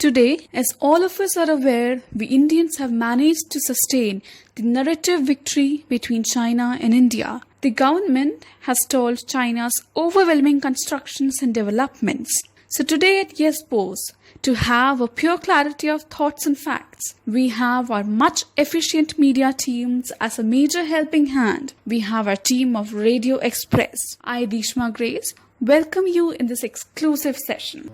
Today, as all of us are aware, we Indians have managed to sustain the narrative victory between China and India. The government has stalled China's overwhelming constructions and developments. So today at Yes Boss, to have a pure clarity of thoughts and facts, we have our much efficient media teams as a major helping hand. We have our team of Radio Express. I, Dhishma Grace, welcome you in this exclusive session.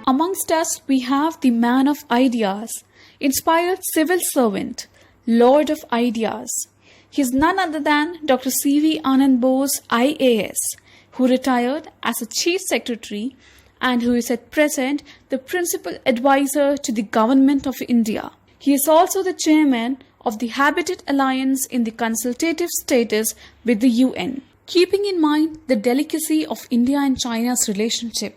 Amongst us, we have the man of ideas, inspired civil servant, Lord of Ideas. He is none other than Dr. C.V. Anand Bose IAS, who retired as a Chief Secretary and who is at present the Principal Advisor to the Government of India. He is also the Chairman of the Habitat Alliance in the consultative status with the UN. Keeping in mind the delicacy of India and China's relationship,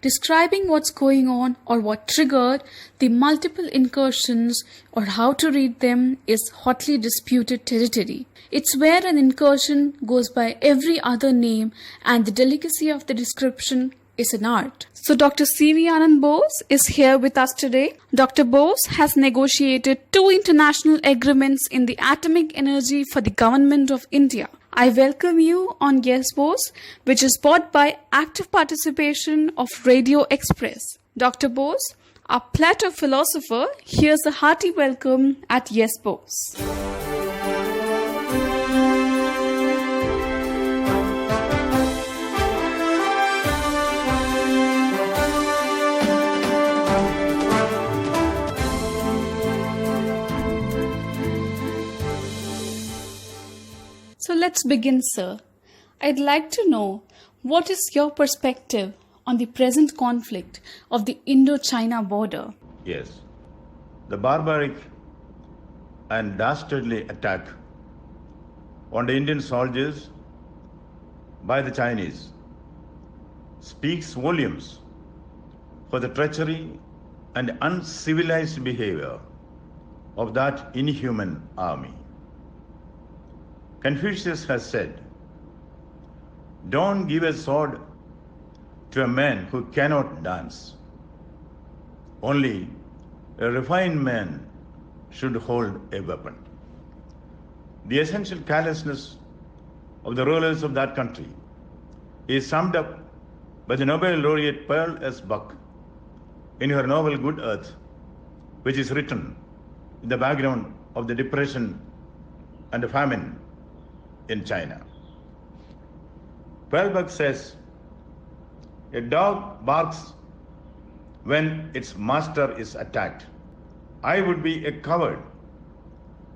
describing what's going on or what triggered the multiple incursions or how to read them is hotly disputed territory. It's where an incursion goes by every other name and the delicacy of the description is an art. So Dr. C.V. Anand Bose is here with us today. Dr. Bose has negotiated 2 international agreements in the atomic energy for the government of India. I welcome you on Yes Boss, which is brought by active participation of Radio Express. Dr. Bose, our Plato philosopher, here's a hearty welcome at Yes Boss. So let's begin, sir. I'd like to know, what is your perspective on the present conflict of the Indo-China border? Yes. The barbaric and dastardly attack on the Indian soldiers by the Chinese speaks volumes for the treachery and uncivilized behavior of that inhuman army. Confucius has said, "Don't give a sword to a man who cannot dance. Only a refined man should hold a weapon." The essential carelessness of the rulers of that country is summed up by the Nobel laureate Pearl S. Buck in her novel Good Earth, which is written in the background of the depression and the famine in China. Pearl Buck says, "A dog barks when its master is attacked. I would be a coward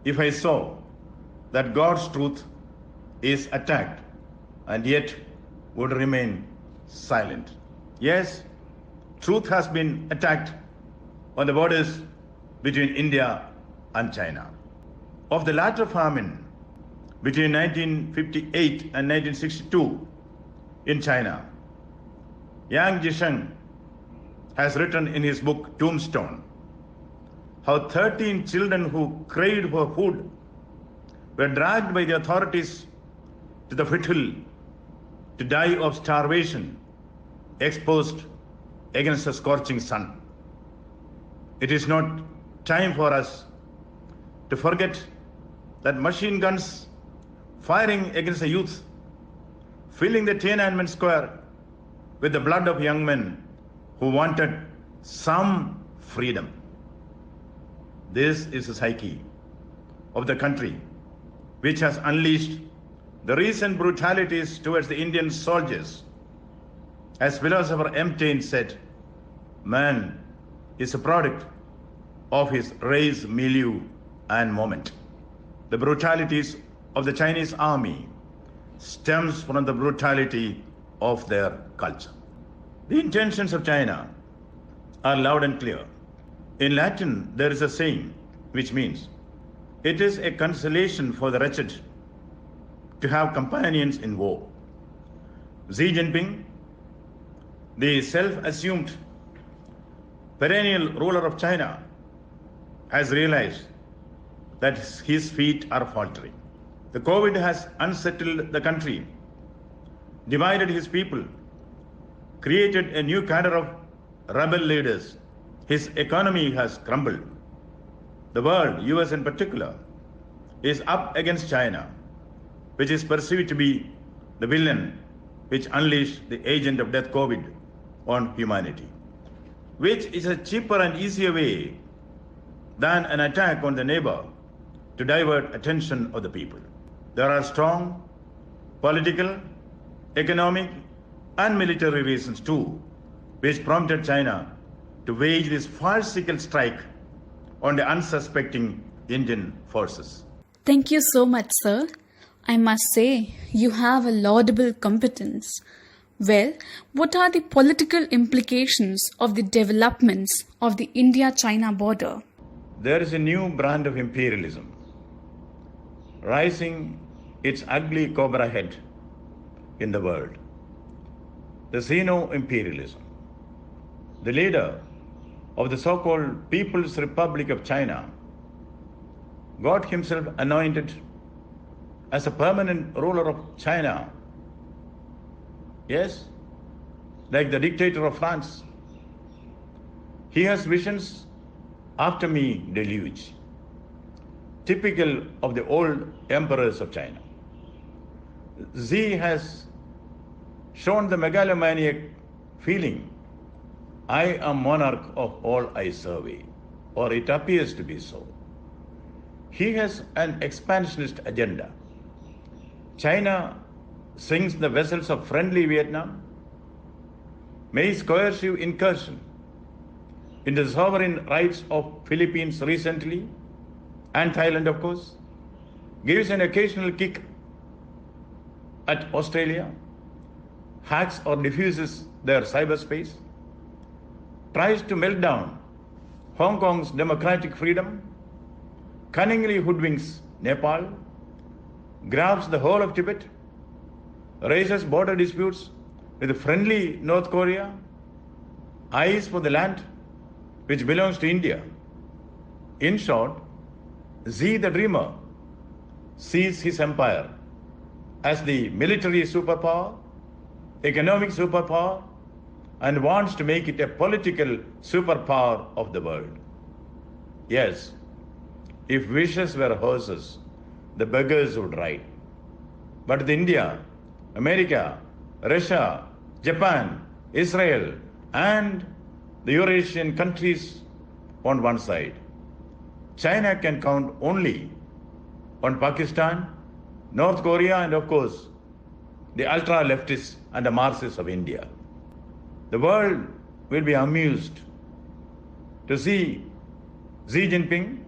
if I saw that God's truth is attacked and yet would remain silent." Yes, truth has been attacked on the borders between India and China. Of the latter famine between 1958 and 1962 in China, Yang Jisheng has written in his book Tombstone how 13 children who craved for food were dragged by the authorities to the foothill to die of starvation, exposed against the scorching sun. It is not time for us to forget that machine guns firing against the youth, filling the Tiananmen Square with the blood of young men who wanted some freedom. This is the psyche of the country which has unleashed the recent brutalities towards the Indian soldiers. As philosopher M. Taine said, man is a product of his race, milieu, and moment. The brutalities of the Chinese army stems from the brutality of their culture. The intentions of China are loud and clear. In Latin, there is a saying which means, it is a consolation for the wretched to have companions in woe. Xi Jinping, the self-assumed perennial ruler of China, has realized that his feet are faltering. The COVID has unsettled the country, divided his people, created a new cadre of rebel leaders. His economy has crumbled. The world, US in particular, is up against China, which is perceived to be the villain which unleashed the agent of death COVID on humanity, which is a cheaper and easier way than an attack on the neighbor to divert attention of the people. There are strong political, economic, and military reasons too, which prompted China to wage this farcical strike on the unsuspecting Indian forces. Thank you so much, sir. I must say, you have a laudable competence. Well, what are the political implications of the developments of the India-China border? There is a new brand of imperialism rising its ugly cobra head in the world. The Sino-imperialism. The leader of the so-called People's Republic of China got himself anointed as a permanent ruler of China. Yes, like the dictator of France. He has visions after me deluge, typical of the old emperors of China. Xi has shown the megalomaniac feeling, I am monarch of all I survey, or it appears to be so. He has an expansionist agenda. China sinks the vessels of friendly Vietnam, makes coercive incursion into the sovereign rights of Philippines recently, and Thailand of course, gives an occasional kick at Australia, hacks or diffuses their cyberspace, tries to melt down Hong Kong's democratic freedom, cunningly hoodwinks Nepal, grabs the whole of Tibet, raises border disputes with friendly North Korea, eyes for the land which belongs to India. In short, Xi the dreamer sees his empire as the military superpower, economic superpower, and wants to make it a political superpower of the world. Yes, if wishes were horses, the beggars would ride. But India, America, Russia, Japan, Israel, and the Eurasian countries on one side. China can count only on Pakistan, North Korea, and of course, the ultra-leftists and the Marxists of India. The world will be amused to see Xi Jinping,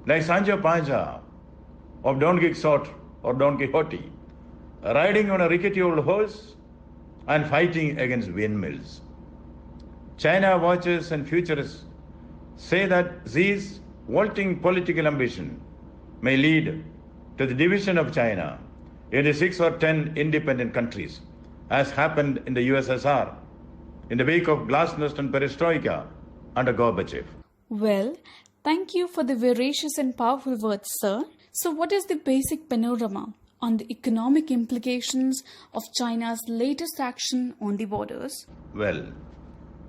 like Sancho Panza of Don Quixote or Don Quixote, riding on a rickety old horse and fighting against windmills. China watchers and futurists say that Xi's vaulting political ambition may lead to the division of China into 6 or 10 independent countries, as happened in the USSR in the wake of glasnost and perestroika under Gorbachev. Well, thank you for the veracious and powerful words, sir. So what is the basic panorama on the economic implications of China's latest action on the borders? Well,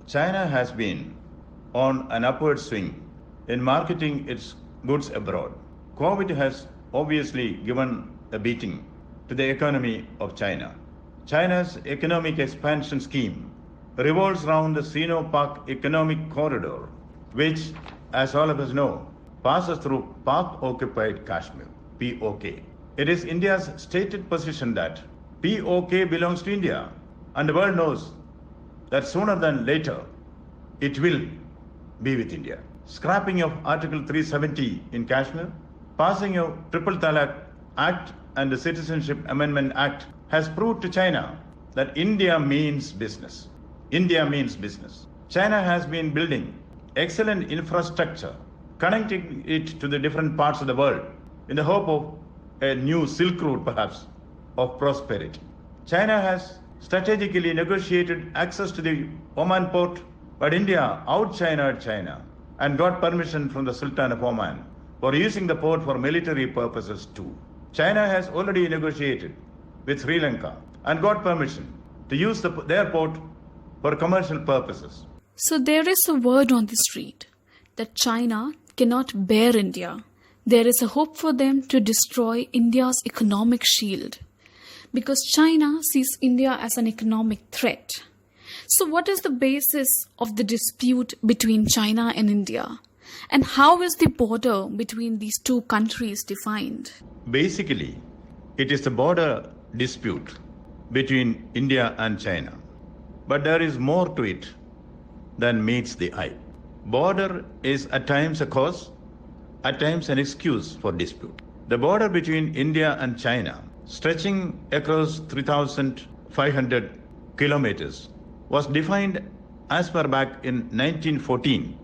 China has been on an upward swing in marketing its goods abroad. COVID has obviously given a beating to the economy of China. China's economic expansion scheme revolves around the Sino-Pak Economic Corridor, which, as all of us know, passes through Pak-occupied Kashmir, POK. It is India's stated position that POK belongs to India, and the world knows that sooner than later, it will be with India. Scrapping of Article 370 in Kashmir, passing of Triple Talaq Act and the Citizenship Amendment Act has proved to China that India means business. India means business. China has been building excellent infrastructure, connecting it to the different parts of the world in the hope of a new Silk Route perhaps of prosperity. China has strategically negotiated access to the Oman port, but India out-Chinaed China and got permission from the Sultan of Oman for using the port for military purposes too. China has already negotiated with Sri Lanka and got permission to use their port for commercial purposes. So there is a word on the street that China cannot bear India. There is a hope for them to destroy India's economic shield because China sees India as an economic threat. So what is the basis of the dispute between China and India? And how is the border between these two countries defined? Basically, it is the border dispute between India and China. But there is more to it than meets the eye. Border is at times a cause, at times an excuse for dispute. The border between India and China, stretching across 3,500 kilometers, was defined as far back in 1914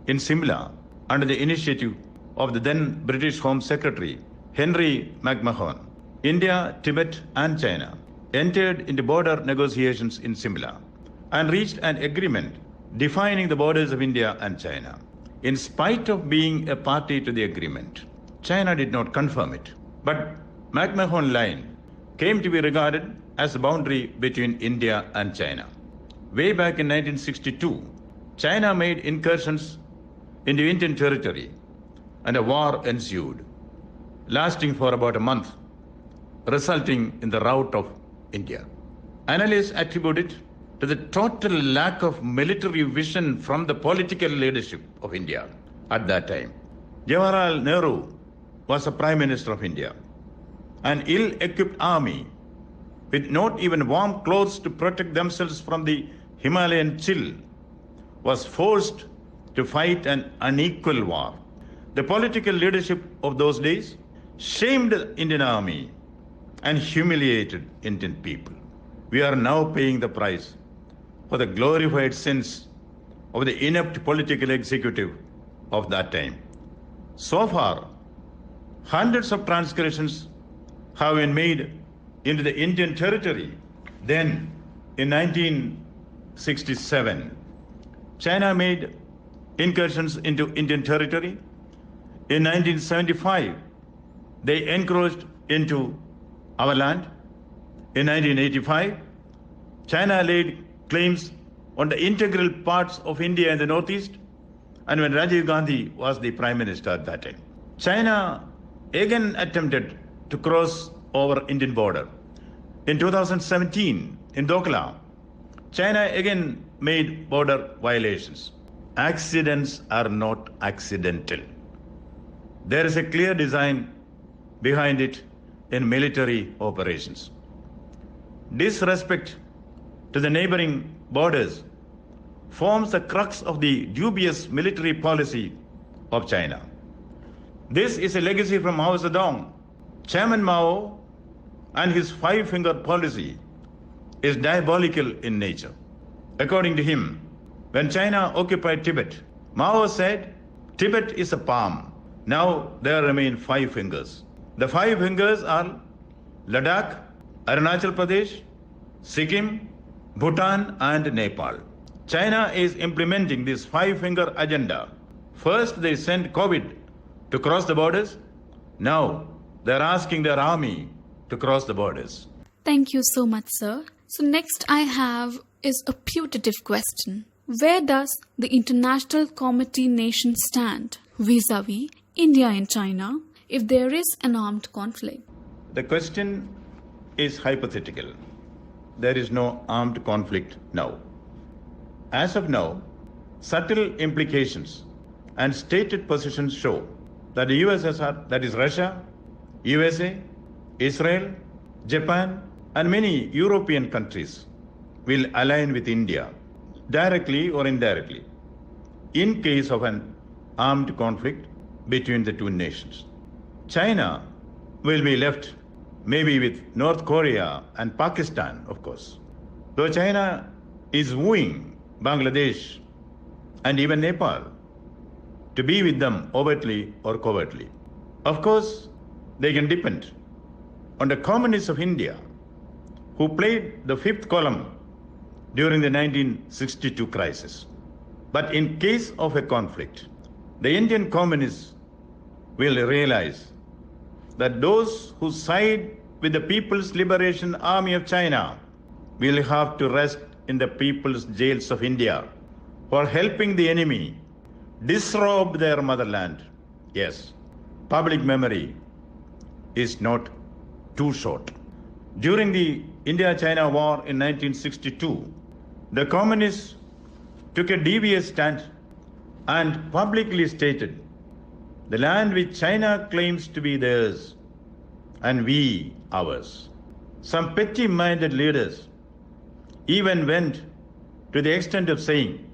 in Simla under the initiative of the then British Home Secretary Henry McMahon. India, Tibet and China entered into border negotiations in Simla and reached an agreement defining the borders of India and China. In spite of being a party to the agreement, China did not confirm it. But McMahon Line came to be regarded as the boundary between India and China. Way back in 1962, China made incursions into Indian territory and a war ensued, lasting for about a month, resulting in the rout of India. Analysts attribute it to the total lack of military vision from the political leadership of India at that time. Jawaharlal Nehru was the Prime Minister of India. An ill-equipped army with not even warm clothes to protect themselves from the Himalayan chill was forced to fight an unequal war. The political leadership of those days shamed the Indian army and humiliated Indian people. We are now paying the price for the glorified sins of the inept political executive of that time. So far, hundreds of transgressions have been made into the Indian territory. Then, in 1967, China made incursions into Indian territory. In 1975, they encroached into our land. In 1985, China laid claims on the integral parts of India in the northeast, and when Rajiv Gandhi was the Prime Minister at that time. China again attempted to cross over Indian border. In 2017, in Dokla, China again made border violations. Accidents are not accidental. There is a clear design behind it in military operations. Disrespect to the neighboring borders forms the crux of the dubious military policy of China. This is a legacy from Mao Zedong. Chairman Mao and his five-finger policy is diabolical in nature. According to him, when China occupied Tibet, Mao said, Tibet is a palm. Now there remain five fingers. The five fingers are Ladakh, Arunachal Pradesh, Sikkim, Bhutan and Nepal. China is implementing this five-finger agenda. First they sent COVID to cross the borders. Now they're asking their army to cross the borders. Thank you so much, sir. So next I have is a putative question. Where does the International Committee nation stand vis-a-vis India and China if there is an armed conflict? The question is hypothetical. There is no armed conflict now. As of now, subtle implications and stated positions show that the USSR, that is Russia, USA, Israel, Japan, and many European countries will align with India, directly or indirectly, in case of an armed conflict between the two nations. China will be left maybe with North Korea and Pakistan, of course. Though China is wooing Bangladesh and even Nepal to be with them overtly or covertly. Of course, they can depend on the communists of India who played the fifth column during the 1962 crisis. But in case of a conflict, the Indian communists will realize that those who side with the People's Liberation Army of China will have to rest in the people's jails of India for helping the enemy disrobe their motherland. Yes, public memory is not too short. During the India-China War in 1962, the communists took a devious stand and publicly stated, the land which China claims to be theirs and we ours. Some petty-minded leaders even went to the extent of saying,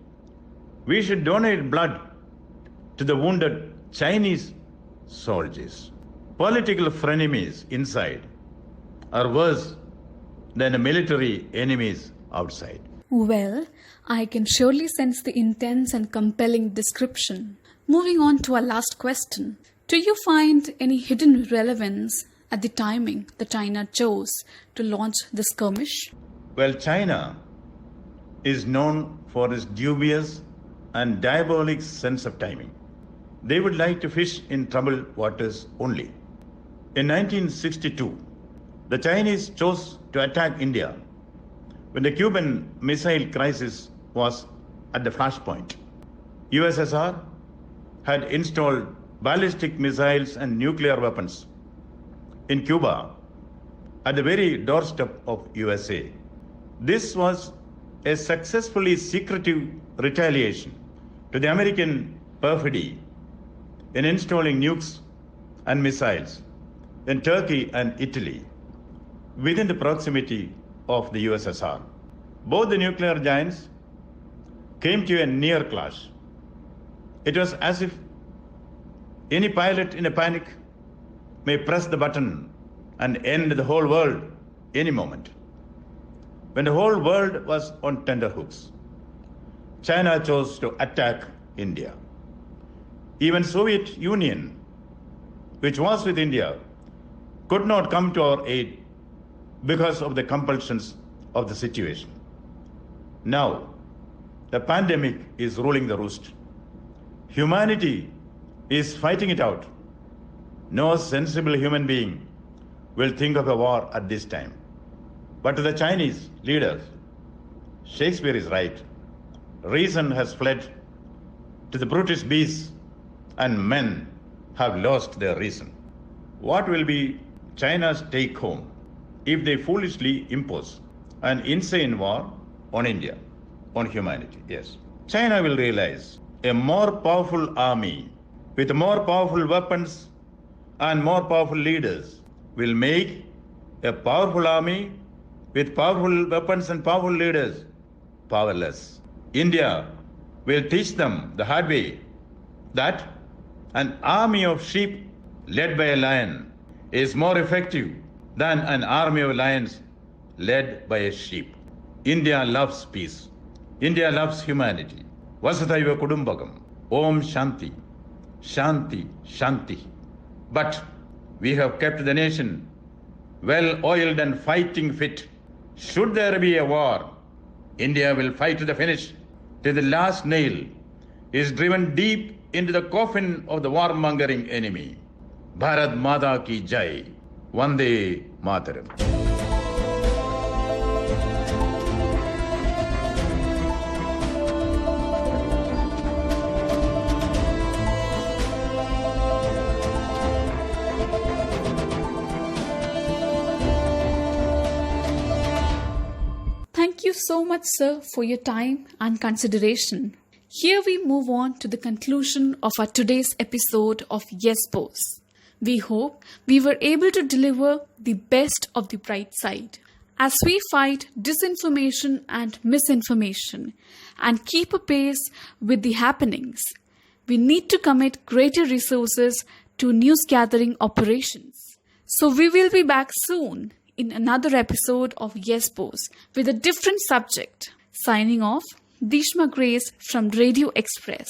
we should donate blood to the wounded Chinese soldiers. Political frenemies inside are worse than the military enemies outside. Well, I can surely sense the intense and compelling description. Moving on to our last question. Do you find any hidden relevance at the timing that China chose to launch the skirmish? Well, China is known for its dubious and diabolic sense of timing. They would like to fish in troubled waters only. In 1962, the Chinese chose to attack India when the Cuban Missile Crisis was at the flashpoint. USSR had installed ballistic missiles and nuclear weapons in Cuba at the very doorstep of USA. This was a successfully secretive retaliation to the American perfidy in installing nukes and missiles in Turkey and Italy within the proximity of the USSR. Both the nuclear giants came to a near clash. It was as if any pilot in a panic may press the button and end the whole world any moment. When the whole world was on tenterhooks, China chose to attack India. Even Soviet Union, which was with India, could not come to our aid because of the compulsions of the situation. Now, the pandemic is ruling the roost. Humanity is fighting it out. No sensible human being will think of a war at this time. But to the Chinese leaders, Shakespeare is right. Reason has fled to the brutish beasts and men have lost their reason. What will be China's take home if they foolishly impose an insane war on India, on humanity? Yes. China will realize a more powerful army with more powerful weapons and more powerful leaders will make a powerful army with powerful weapons and powerful leaders powerless. India will teach them the hard way that an army of sheep led by a lion is more effective than an army of lions led by a sheep. India loves peace. India loves humanity. Vasudhaiva Kudumbakam. Om Shanti. Shanti. Shanti. But we have kept the nation well oiled and fighting fit. Should there be a war, India will fight to the finish till the last nail is driven deep into the coffin of the warmongering enemy. Bharat Mata ki Jai. Vande Mataram. Thank you so much, sir, for your time and consideration. Here we move on to the conclusion of our today's episode of Yes Boss. We hope we were able to deliver the best of the bright side as we fight disinformation and misinformation and keep a pace with the happenings. We need to commit greater resources to news gathering operations. So we will be back soon in another episode of Yes Boss with a different subject. Signing off, Dhishma Grace from Radio Express.